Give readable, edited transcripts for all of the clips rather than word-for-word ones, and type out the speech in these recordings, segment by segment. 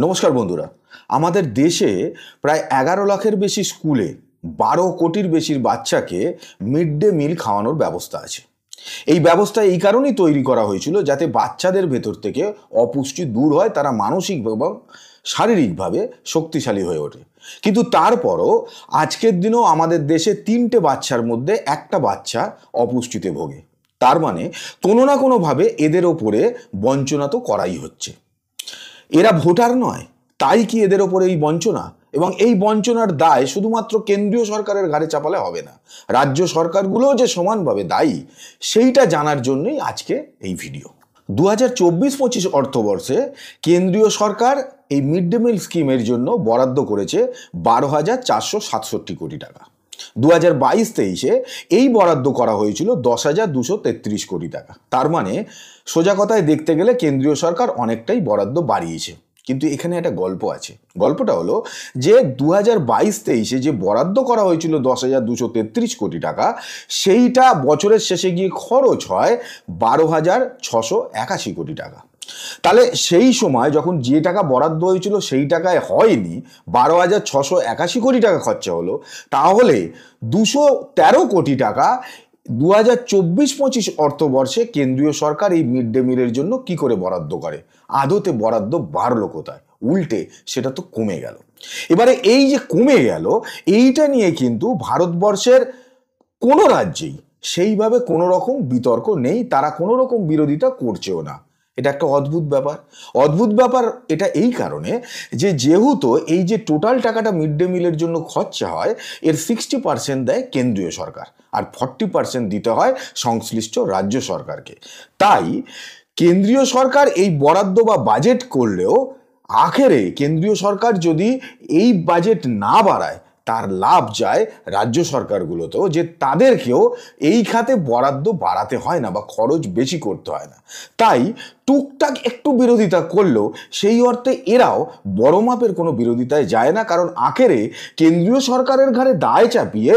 নমস্কার বন্ধুরা, আমাদের দেশে প্রায় 11 লাখের বেশি স্কুলে 12 কোটির বেশি বাচ্চাকে মিড ডে মিল খাওয়ানোর ব্যবস্থা আছে। এই ব্যবস্থা এই কারণেই তৈরি করা হয়েছিল যাতে বাচ্চাদের ভেতর থেকে অপুষ্টি দূর হয়, তারা মানসিক এবং শারীরিকভাবে শক্তিশালী হয়ে ওঠে। কিন্তু তারপরও আজকের দিনেও আমাদের দেশে 3টে বাচ্চার মধ্যে একটা বাচ্চা অপুষ্টিতে ভোগে। তার মানে কোনো না কোনোভাবে এদের ওপরে বঞ্চনা তো করাই হচ্ছে। এরা ভোটার নয়, তাই কি এদের ওপরে এই বঞ্চনা? এবং এই বঞ্চনার দায় শুধুমাত্র কেন্দ্রীয় সরকারের ঘাড়ে চাপালে হবে না, রাজ্য সরকারগুলোও যে সমানভাবে দায়ী সেইটা জানার জন্যই আজকে এই ভিডিও। 2024-25 অর্থবর্ষে কেন্দ্রীয় সরকার এই মিড ডে মিল স্কিমের জন্য বরাদ্দ করেছে 12,467 কোটি টাকা। 2022-23-এ এই বরাদ্দ করা হয়েছিল 10,233 কোটি টাকা। তার মানে সোজা কথায় দেখতে গেলে কেন্দ্রীয় সরকার অনেকটাই বরাদ্দ বাড়িয়েছে। কিন্তু এখানে একটা গল্প আছে। গল্পটা হলো যে 2022-23-এ যে বরাদ্দ করা হয়েছিল 10,233 কোটি টাকা, সেইটা বছরের শেষে গিয়ে খরচ হয় 12,681 কোটি টাকা। তাহলে সেই সময় যখন যে টাকা বরাদ্দ হয়েছিল সেই টাকায় হয়নি, 12,681 কোটি টাকা খরচা হলো, তাহলে 213 কোটি টাকা 2024-25 অর্থবর্ষে কেন্দ্রীয় সরকার এই মিড ডে মিলের জন্য কি করে বরাদ্দ করে? আদতে বরাদ্দ বাড়লো কোথায়? উল্টে সেটা তো কমে গেল। এবারে এই যে কমে গেল, এইটা নিয়ে কিন্তু ভারতবর্ষের কোনো রাজ্যেই সেইভাবে কোনো রকম বিতর্ক নেই, তারা কোনো রকম বিরোধিতা করছেও না। এটা একটা অদ্ভুত ব্যাপার। অদ্ভুত ব্যাপার এটা এই কারণে যে যেহেতু এই যে টোটাল টাকাটা মিড ডে মিলের জন্য খরচা হয়, এর 60% দেয় কেন্দ্রীয় সরকার আর 40% দিতে হয় সংশ্লিষ্ট রাজ্য সরকারকে। তাই কেন্দ্রীয় সরকার এই বরাদ্দ বা বাজেট করলেও আখেরে কেন্দ্রীয় সরকার যদি এই বাজেট না বাড়ায়, তার লাভ যায় রাজ্য সরকারগুলোতেও, যে তাদেরকেও এই খাতে বরাদ্দ বাড়াতে হয় না বা খরচ বেশি করতে হয় না। তাই টুকটাক একটু বিরোধিতা করলেও সেই অর্থে এরাও বড় মাপের কোনো বিরোধিতায় যায় না, কারণ আখেরে কেন্দ্রীয় সরকারের ঘাড়ে দায় চাপিয়ে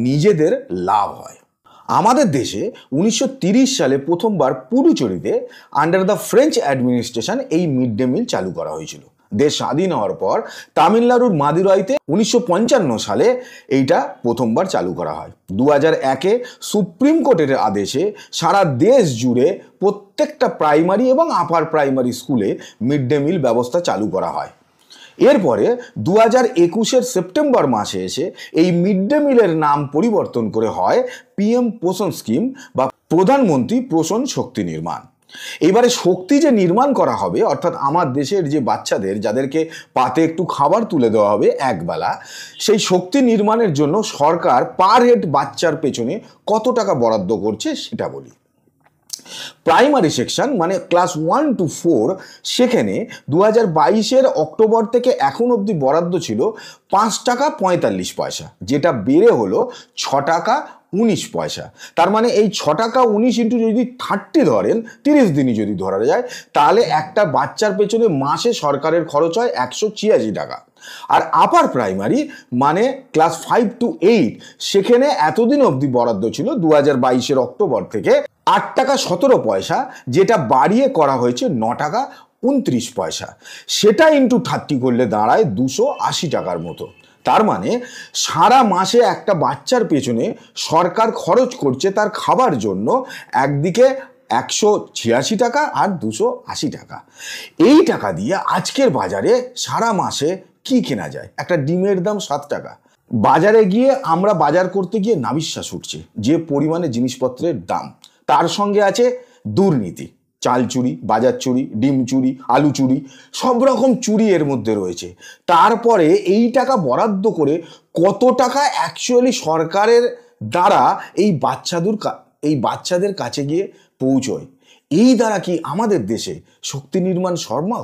নিজেদের লাভ হয়। আমাদের দেশে 1930 সালে প্রথমবার পুডুচেরিতে আন্ডার দ্য ফ্রেঞ্চ অ্যাডমিনিস্ট্রেশন এই মিড ডে মিল চালু করা হয়েছিল। দেশ স্বাধীন হওয়ার পর তামিলনাড়ুর মাদুরাইতে 1955 সালে এইটা প্রথমবার চালু করা হয়। 2001-এ সুপ্রিম কোর্টের আদেশে সারা দেশ জুড়ে প্রত্যেকটা প্রাইমারি এবং আপার প্রাইমারি স্কুলে মিড ডে মিল ব্যবস্থা চালু করা হয়। এরপরে 2021-এর সেপ্টেম্বর মাসে এসে এই মিড ডে মিলের নাম পরিবর্তন করে হয় PM পোষণ স্কিম বা প্রধানমন্ত্রী পোষণ শক্তি নির্মাণ। এবারে শক্তি যে নির্মাণ করা হবে, অর্থাৎ আমার দেশের যে বাচ্চাদের যাদেরকে পাতে একটু খাবার তুলে দেওয়া হবে একবেলা, সেই শক্তি নির্মাণের জন্য সরকার পার হেড বাচ্চার পেছনে কত টাকা বরাদ্দ করছে সেটা বলি। প্রাইমারি সেকশন মানে ক্লাস 1 to 4, সেখানে 2022-এর অক্টোবর থেকে এখন অবধি বরাদ্দ ছিল 5 টাকা 45 পয়সা, যেটা বেড়ে হলো 6 টাকা 19 পয়সা। তার মানে এই 6 টাকা 19 ইন্টু যদি 30 ধরেন, 30 দিনই যদি ধরা যায়, তাহলে একটা বাচ্চার পেছনে মাসে সরকারের খরচ হয় 186 টাকা। আর আপার প্রাইমারি মানে ক্লাস 5 to 8, সেখানে এতদিন অবধি বরাদ্দ ছিল 2022-এর অক্টোবর থেকে 8 টাকা 17 পয়সা, যেটা বাড়িয়ে করা হয়েছে 9 টাকা 29 পয়সা। সেটা ইন্টু 30 করলে দাঁড়ায় 280 টাকার মতো। তার মানে সারা মাসে একটা বাচ্চার পেছনে সরকার খরচ করছে তার খাবার জন্য একদিকে 186 টাকা আর 280 টাকা। এই টাকা দিয়ে আজকের বাজারে সারা মাসে কি কেনা যায়? একটা ডিমের দাম 7 টাকা। বাজারে গিয়ে আমরা বাজার করতে গিয়ে নাভিশ্বাস উঠছে যে পরিমাণে জিনিসপত্রের দাম। তার সঙ্গে আছে দুর্নীতি, চাল চুরি, বাজার চুরি, ডিম চুরি, আলু চুরি, সব রকম চুরি এর মধ্যে রয়েছে। তারপরে এই টাকা বরাদ্দ করে কত টাকা অ্যাকচুয়ালি সরকারের দ্বারা এই বাচ্চাদের কাছে গিয়ে পৌঁছয়, এই দ্বারা কি আমাদের দেশে শক্তি নির্মাণ সম্ভব?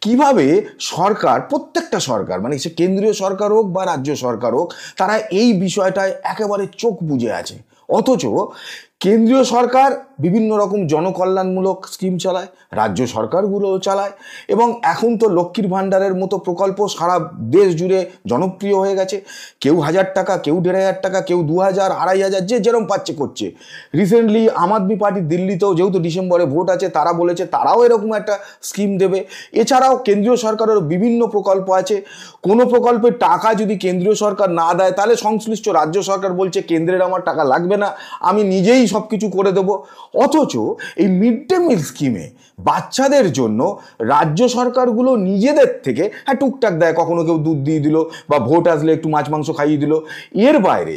কিভাবে সরকার, প্রত্যেকটা সরকার মানে সে কেন্দ্রীয় সরকার হোক বা রাজ্য সরকার হোক, তারা এই বিষয়টায় একেবারে চোখ বুজে আছে, অথচ কেন্দ্রীয় সরকার বিভিন্ন রকম জনকল্যাণমূলক স্কিম চালায়, রাজ্য সরকারগুলোও চালায়, এবং এখন তো লক্ষ্মীর ভাণ্ডারের মতো প্রকল্প সারা দেশ জুড়ে জনপ্রিয় হয়ে গেছে। কেউ 1000 টাকা, কেউ 1500 টাকা, কেউ 2000, 2500, যে যেরকম পাচ্ছে করছে। রিসেন্টলি আম আদমি পার্টি দিল্লিতেও, যেহেতু ডিসেম্বরে ভোট আছে, তারা বলেছে তারাও এরকম একটা স্কিম দেবে। এছাড়াও কেন্দ্রীয় সরকারের বিভিন্ন প্রকল্প আছে। কোনো প্রকল্পের টাকা যদি কেন্দ্রীয় সরকার না দেয়, তাহলে সংশ্লিষ্ট রাজ্য সরকার বলছে কেন্দ্রের আমার টাকা লাগবে না, আমি নিজেই সব কিছু করে দেবো। অথচ এই মিড ডে মিল স্কিমে বাচ্চাদের জন্য রাজ্য সরকারগুলো নিজেদের থেকে টুকটাক দেয়, কখনো কেউ দুধ দিয়ে দিল বা ভোট আসলে একটু মাছ মাংস খাইয়ে দিল। এর বাইরে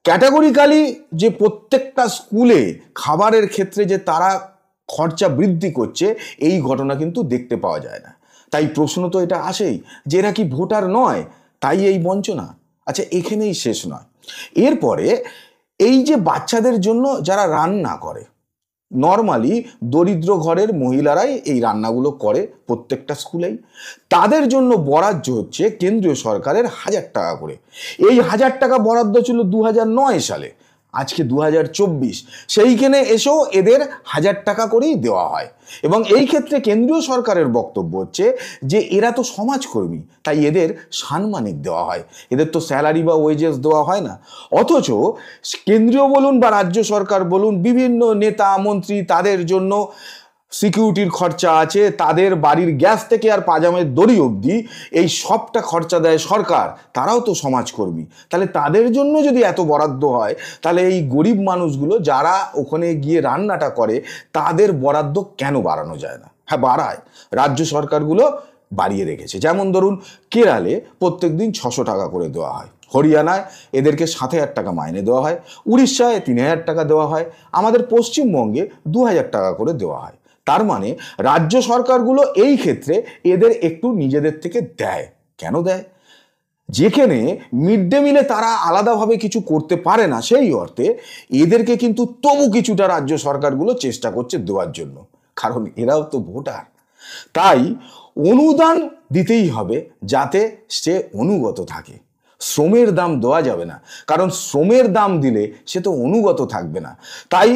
ক্যাটাগরিক্যালি যে প্রত্যেকটা স্কুলে খাবারের ক্ষেত্রে যে তারা খরচা বৃদ্ধি করছে, এই ঘটনা কিন্তু দেখতে পাওয়া যায় না। তাই প্রশ্ন তো এটা আসেই যে এরা কি ভোটার নয়, তাই এই বঞ্চনা? আচ্ছা, এখানেই শেষ নয়। এরপরে এই যে বাচ্চাদের জন্য যারা রান্না করে, নর্মালি দরিদ্র ঘরের মহিলারাই এই রান্নাগুলো করে প্রত্যেকটা স্কুলেই, তাদের জন্য বরাদ্দ হচ্ছে কেন্দ্রীয় সরকারের 1000 টাকা করে। এই 1000 টাকা বরাদ্দ ছিল 2009 সালে, আজকে 2024, সেইখানে এসেও এদের 1000 টাকা করেই দেওয়া হয়। এবং এই ক্ষেত্রে কেন্দ্রীয় সরকারের বক্তব্য হচ্ছে যে এরা তো সমাজকর্মী, তাই এদের সাম্মানিক দেওয়া হয়, এদের তো স্যালারি বা ওয়েজেস দেওয়া হয় না। অথচ কেন্দ্রীয় বলুন বা রাজ্য সরকার বলুন, বিভিন্ন নেতা মন্ত্রী, তাদের জন্য সিকিউরিটির খরচা আছে, তাদের বাড়ির গ্যাস থেকে আর পাজামের দড়ি অবধি এই সবটা খরচা দেয় সরকার, তারাও তো সমাজকর্মী। তাহলে তাদের জন্য যদি এত বরাদ্দ হয়, তাহলে এই গরিব মানুষগুলো যারা ওখানে গিয়ে রান্নাটা করে, তাদের বরাদ্দ কেন বাড়ানো যায় না? হ্যাঁ, বাড়ায়, রাজ্য সরকারগুলো বাড়িয়ে রেখেছে। যেমন ধরুন, কেরালে প্রত্যেক দিন 600 টাকা করে দেওয়া হয়, হরিয়ানায় এদেরকে 7000 টাকা মাইনে দেওয়া হয়, উড়িষ্যায় 3000 টাকা দেওয়া হয়, আমাদের পশ্চিমবঙ্গে 2000 টাকা করে দেওয়া হয়। তার মানে রাজ্য সরকারগুলো এই ক্ষেত্রে এদের একটু নিজেদের থেকে দেয়। কেন দেয়? যেখানে মিড ডে মিলে তারা আলাদাভাবে কিছু করতে পারে না, সেই অর্থে এদেরকে কিন্তু তবু কিছুটা রাজ্য সরকারগুলো চেষ্টা করছে দেওয়ার জন্য, কারণ এরাও তো ভোটার। তাই অনুদান দিতেই হবে যাতে সে অনুগত থাকে। শ্রমের দাম দেওয়া যাবে না, কারণ শ্রমের দাম দিলে সে তো অনুগত থাকবে না। তাই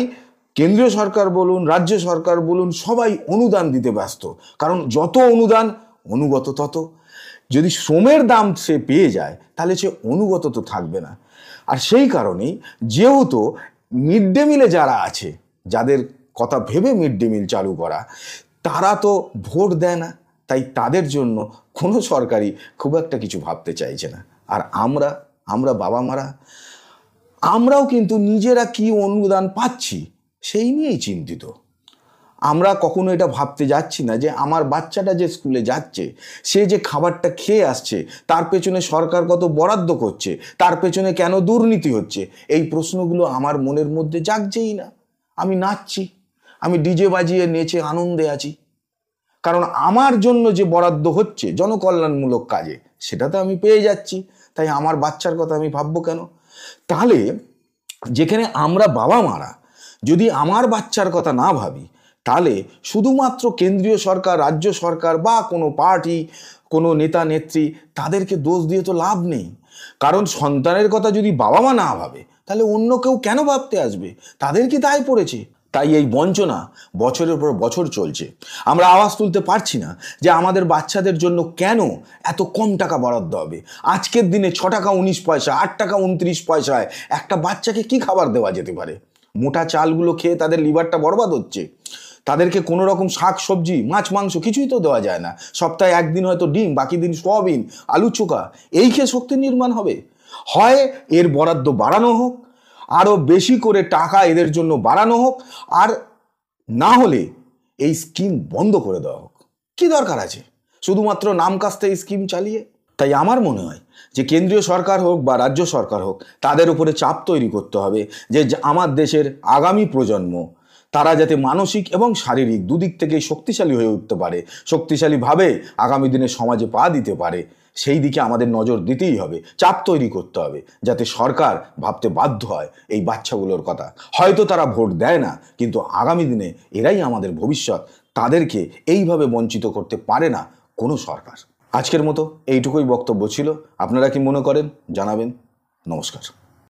কেন্দ্রীয় সরকার বলুন, রাজ্য সরকার বলুন, সবাই অনুদান দিতে ব্যস্ত, কারণ যত অনুদান অনুগত তত। যদি শ্রমের দাম সে পেয়ে যায়, তাহলে সে অনুগত তো থাকবে না। আর সেই কারণেই যেহেতু মিড ডে মিলে যারা আছে, যাদের কথা ভেবে মিড ডে মিল চালু করা, তারা তো ভোট দেয় না, তাই তাদের জন্য কোনো সরকারই খুব একটা কিছু ভাবতে চাইছে না। আর আমরা বাবা মারা, আমরাও কিন্তু নিজেরা কি অনুদান পাচ্ছি সেই নিয়েই চিন্তিত। আমরা কখনো এটা ভাবতে যাচ্ছি না যে আমার বাচ্চাটা যে স্কুলে যাচ্ছে, সে যে খাবারটা খেয়ে আসছে, তার পেছনে সরকার কত বরাদ্দ করছে, তার পেছনে কেন দুর্নীতি হচ্ছে। এই প্রশ্নগুলো আমার মনের মধ্যে জাগছেই না। আমি নাচছি, আমি ডিজে বাজিয়ে নেচে আনন্দে আছি, কারণ আমার জন্য যে বরাদ্দ হচ্ছে জনকল্যাণমূলক কাজে, সেটা তো আমি পেয়ে যাচ্ছি। তাই আমার বাচ্চার কথা আমি ভাববো কেন? তাহলে যেখানে আমরা বাবা মারা যদি আমার বাচ্চার কথা না ভাবি, তাহলে শুধুমাত্র কেন্দ্রীয় সরকার, রাজ্য সরকার বা কোনো পার্টি, কোনো নেতা নেত্রী, তাদেরকে দোষ দিয়ে তো লাভ নেই। কারণ সন্তানের কথা যদি বাবা মা না ভাবে, তাহলে অন্য কেউ কেন ভাবতে আসবে? তাদের কি দায় পড়েছে? তাই এই বঞ্চনা বছরের পর বছর চলছে। আমরা আওয়াজ তুলতে পারছি না যে আমাদের বাচ্চাদের জন্য কেন এত কম টাকা বরাদ্দ হবে। আজকের দিনে 6 টাকা 19 পয়সা, 8 টাকা 29 পয়সায় একটা বাচ্চাকে কি খাবার দেওয়া যেতে পারে? মোটা চালগুলো খেয়ে তাদের লিভারটা বরবাদ হচ্ছে। তাদেরকে কোনো রকম শাক সবজি, মাছ মাংস কিছুই তো দেওয়া যায় না। সপ্তাহে একদিন হয়তো ডিম, বাকি দিন সোয়াবিন, আলু চোখা, এই খেয়ে শক্তি নির্মাণ হবে। হয় এর বরাদ্দ বাড়ানো হোক, আরও বেশি করে টাকা এদের জন্য বাড়ানো হোক, আর না হলে এই স্কিম বন্ধ করে দেওয়া হোক। কি দরকার আছে শুধুমাত্র নাম কাস্তে এই স্কিম চালিয়ে? তাই আমার মনে হয় যে কেন্দ্রীয় সরকার হোক বা রাজ্য সরকার হোক, তাদের উপরে চাপ তৈরি করতে হবে যে আমার দেশের আগামী প্রজন্ম, তারা যাতে মানসিক এবং শারীরিক দুদিক থেকেই শক্তিশালী হয়ে উঠতে পারে, শক্তিশালীভাবে আগামী দিনে সমাজে পা দিতে পারে, সেই দিকে আমাদের নজর দিতেই হবে। চাপ তৈরি করতে হবে যাতে সরকার ভাবতে বাধ্য হয় এই বাচ্চাগুলোর কথা। হয়তো তারা ভোট দেয় না, কিন্তু আগামী দিনে এরাই আমাদের ভবিষ্যৎ, তাদেরকে এইভাবে বঞ্চিত করতে পারে না কোনো সরকার। আজকের মতো এইটুকুই বক্তব্য ছিল। আপনারা কি মনে করেন জানাবেন। নমস্কার।